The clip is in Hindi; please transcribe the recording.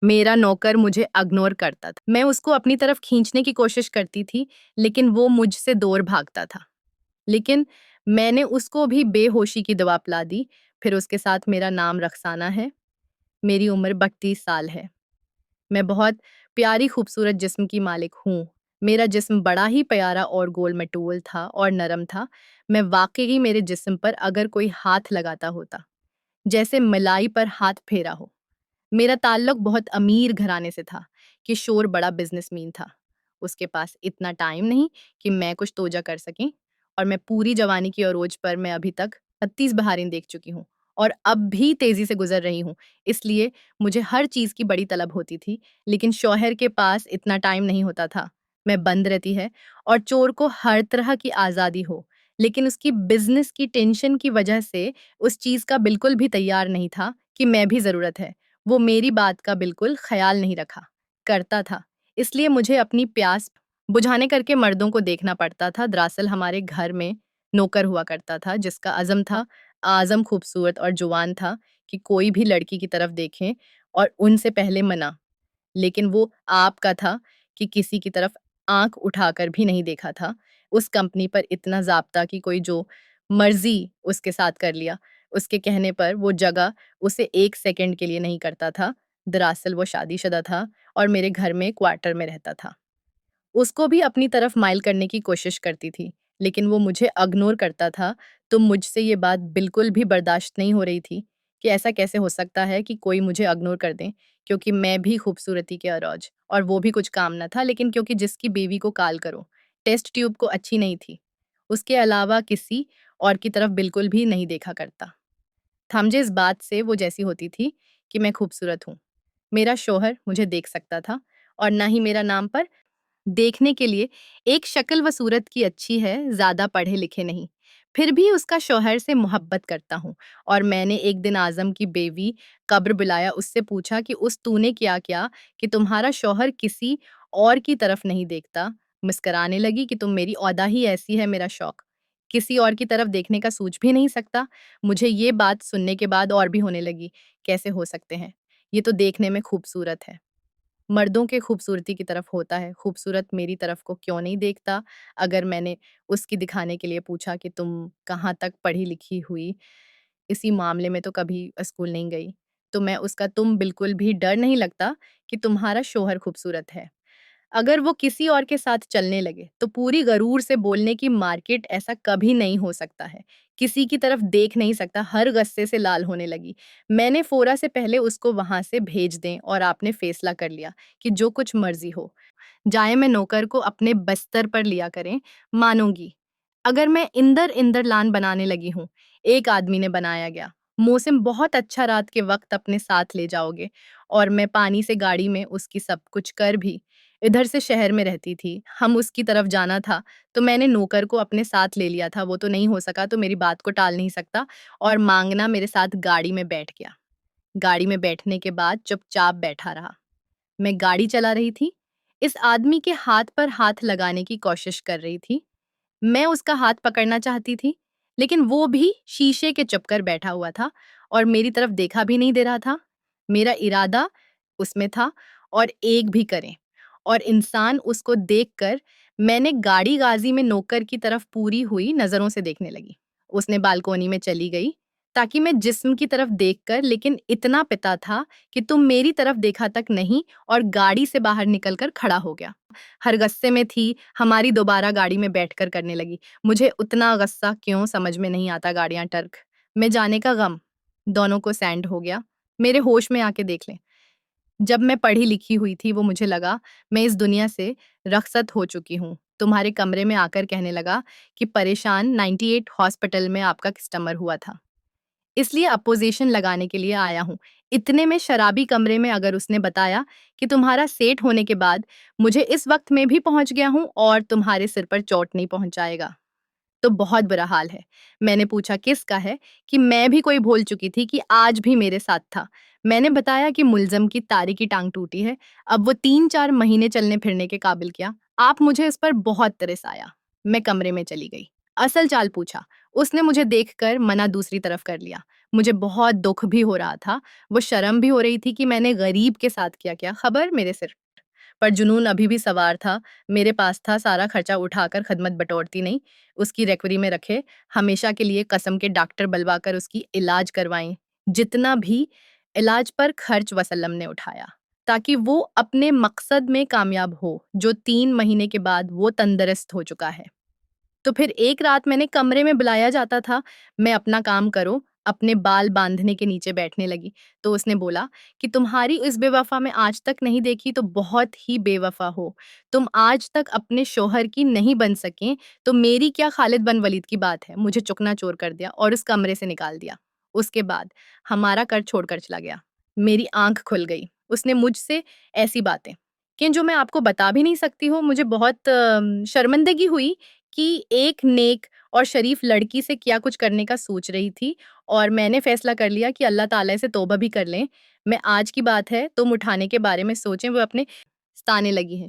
मेरा नौकर मुझे इग्नोर करता था। मैं उसको अपनी तरफ खींचने की कोशिश करती थी, लेकिन वो मुझसे दूर भागता था। लेकिन मैंने उसको भी बेहोशी की दवा पिला दी। फिर उसके साथ मेरा नाम रक्साना है। मेरी उम्र 32 साल है। मैं बहुत प्यारी खूबसूरत जिस्म की मालिक हूँ। मेरा जिस्म बड़ा ही प्यारा और गोल-मटोल था और नरम था। मैं वाक़ई मेरे जिस्म पर अगर कोई हाथ लगाता होता, जैसे मलाई पर हाथ फेरा हो। मेरा ताल्लुक बहुत अमीर घराने से था। किशोर बड़ा बिजनेसमैन था। उसके पास इतना टाइम नहीं कि मैं कुछ तोजा कर सकें, और मैं पूरी जवानी की अरोज पर मैं अभी तक 36 बहारें देख चुकी हूँ और अब भी तेजी से गुजर रही हूँ। इसलिए मुझे हर चीज की बड़ी तलब होती थी, लेकिन शौहर के पास इतना टाइम नहीं होता था। मैं बंद रहती है और चोर को हर तरह की आज़ादी हो, लेकिन उसकी बिजनेस की टेंशन की वजह से उस चीज का बिल्कुल भी तैयार नहीं था कि मैं भी जरूरत है। वो मेरी बात का बिल्कुल ख्याल नहीं रखा करता था। इसलिए मुझे अपनी प्यास बुझाने करके मर्दों को देखना पड़ता था। दरअसल हमारे घर में नौकर हुआ करता था जिसका अज़म था, आज़म खूबसूरत और जुवान था कि कोई भी लड़की की तरफ देखें और उनसे पहले मना। लेकिन वो आपका था कि किसी की तरफ आँख उठाकर भी नहीं देखा था। उस कंपनी पर इतना ज़ाब्ता कि कोई जो मर्ज़ी उसके साथ कर लिया। उसके कहने पर वो जगह उसे 1 सेकंड के लिए नहीं करता था। दरअसल वो शादीशुदा था और मेरे घर में क्वार्टर में रहता था। उसको भी अपनी तरफ माइल करने की कोशिश करती थी, लेकिन वो मुझे इग्नोर करता था। तो मुझसे ये बात बिल्कुल भी बर्दाश्त नहीं हो रही थी कि ऐसा कैसे हो सकता है कि कोई मुझे इग्नोर कर दे, क्योंकि मैं भी खूबसूरती के अरोज और वो भी कुछ काम न था। लेकिन क्योंकि जिसकी बीवी को काल करो, टेस्ट ट्यूब को अच्छी नहीं थी, उसके अलावा किसी और की तरफ बिल्कुल भी नहीं देखा करता था। मुझे इस बात से वो जैसी होती थी कि मैं खूबसूरत हूँ। मेरा शौहर मुझे देख सकता था और ना ही मेरा नाम पर देखने के लिए एक शक्ल व सूरत की अच्छी है, ज़्यादा पढ़े लिखे नहीं। फिर भी उसका शौहर से मोहब्बत करता हूँ। और मैंने एक दिन आज़म की बेवी कब्र बुलाया, उससे पूछा कि उस तूने क्या किया कि तुम्हारा शौहर किसी और की तरफ नहीं देखता। मुस्कुराने लगी कि तुम मेरी औदा ही ऐसी है, मेरा शौक किसी और की तरफ देखने का सूझ भी नहीं सकता। मुझे ये बात सुनने के बाद और भी होने लगी, कैसे हो सकते हैं? ये तो देखने में खूबसूरत है। मर्दों के खूबसूरती की तरफ होता है, खूबसूरत मेरी तरफ को क्यों नहीं देखता? अगर मैंने उसकी दिखाने के लिए पूछा कि तुम कहाँ तक पढ़ी-लिखी हुई? इसी मामले में तो कभी स्कूल नहीं गई। तो मैं उसका तुम बिल्कुल भी डर नहीं लगता कि तुम्हारा शौहर खूबसूरत है। अगर वो किसी और के साथ चलने लगे, तो पूरी गरूर से बोलने की मार्केट ऐसा कभी नहीं हो सकता है। किसी की तरफ देख नहीं सकता, हर गुस्से से लाल होने लगी। मैंने फ़ौरा से पहले उसको वहाँ से भेज दें और आपने फ़ैसला कर लिया कि जो कुछ मर्ज़ी हो। जाए मैं नौकर को अपने बस्तर पर लिया करें, मानूँगी। अगर मैं इंदर-इंदर लान बनाने लगी हूँ, एक आदमी ने बनाया गया। मौसम बहुत अच्छा रात के वक़्त अपने साथ ले जाओगे, और मैं पानी से गाड़ी में उसकी सब कुछ कर भी इधर से शहर में रहती थी। हम उसकी तरफ जाना था, तो मैंने नौकर को अपने साथ ले लिया था। वो तो नहीं हो सका, तो मेरी बात को टाल नहीं सकता और माँगना मेरे साथ गाड़ी में बैठ गया। गाड़ी में बैठने के बाद चुपचाप बैठा रहा। मैं गाड़ी चला रही थी। इस आदमी के हाथ पर हाथ लगाने की कोशिश कर रही थी। मैं उसका हाथ पकड़ना चाहती थी, लेकिन वो भी शीशे के चुपकर बैठा हुआ था और मेरी तरफ देखा भी नहीं दे रहा था। मेरा इरादा उसमें था और एक भी करें, और इंसान उसको देखकर मैंने गाड़ी गाज़ी में नौकर की तरफ पूरी हुई नज़रों से देखने लगी। उसने बालकोनी में चली गई ताकि मैं जिस्म की तरफ देखकर, लेकिन इतना पिता था कि तुम मेरी तरफ देखा तक नहीं, और गाड़ी से बाहर निकलकर खड़ा हो गया। हर गुस्से में थी, हमारी दोबारा गाड़ी में बैठकर करने लगी। मुझे उतना गुस्सा क्यों समझ में नहीं आता, गाड़ियाँ टर्क में जाने का गम दोनों को सैंड हो गया। मेरे होश में आके देख लें। जब मैं पढ़ी लिखी हुई थी, वो मुझे लगा मैं इस दुनिया से रख़्सत हो चुकी हूँ। तुम्हारे कमरे में आकर कहने लगा कि परेशान 98 हॉस्पिटल में आपका कस्टमर हुआ था, इसलिए अपोज़िशन लगाने के लिए आया हूँ। इतने में शराबी कमरे में अगर उसने बताया कि तुम्हारा सेठ होने के बाद मुझे इस वक़्त में भी पहुँच गया हूँ और तुम्हारे सिर पर चोट नहीं पहुँचाएगा, तो बहुत बुरा हाल है। मैंने पूछा किसका है, कि मैं भी कोई भूल चुकी थी कि आज भी मेरे साथ था। मैंने बताया कि मुल्ज़म की तारी की टाँग टूटी है, अब वो 3-4 महीने चलने-फिरने के काबिल क्या? आप मुझे इस पर बहुत तरस आया। मैं कमरे में चली गई। असल चाल पूछा। उसने मुझे देखकर मना दूसरी तरफ कर लिया। मुझे बहुत दुख भी हो रहा था, वो शर्म भी हो रही थी कि मैंने गरीब के साथ क्या-क्या, खबर मेरे सिर पर जुनून अभी भी सवार था, मेरे पास था सारा खर्चा उठाकर खदमत बटोरती नहीं, उसकी रिकवरी में रखे, हमेशा के लिए कसम के डॉक्टर बुलवाकर उसकी इलाज करवाएँ। जितना भी इलाज पर खर्च वसल्लम ने उठाया, ताकि वो अपने मकसद में कामयाब हो, जो 3 महीने के बाद वो तंदुरुस्त हो चुका है। तो फिर एक रात मैंने कमरे में बुलाया जाता था, मैं अपना काम करो, अपने बाल बाँधने के नीचे बैठने लगी। तो उसने बोला कि तुम्हारी इस बेवफ़ा मैं आज तक नहीं देखी तो बहुत ही बेवफ़ा हो। तुम आज तक अपने शौहर की नहीं बन सकें, तो मेरी क्या खालिद बिन वलीद की बात है। मुझे चुकना-चूर कर दिया और उस कमरे से निकाल दिया। उसके बाद हमारा घर छोड़कर चला गया। मेरी आँख खुल गई। उसने मुझसे ऐसी बातें कि जो मैं आपको बता भी नहीं सकती हूँ, मुझे बहुत शर्मिंदगी हुई कि एक नेक और शरीफ लड़की से क्या कुछ करने का सोच रही थी और मैंने फैसला कर लिया कि अल्लाह ताला से तौबा भी कर लें। मैं आज की बात है, तुम उठाने के बारे में सोचें, वो अपने ताने लगी हैं।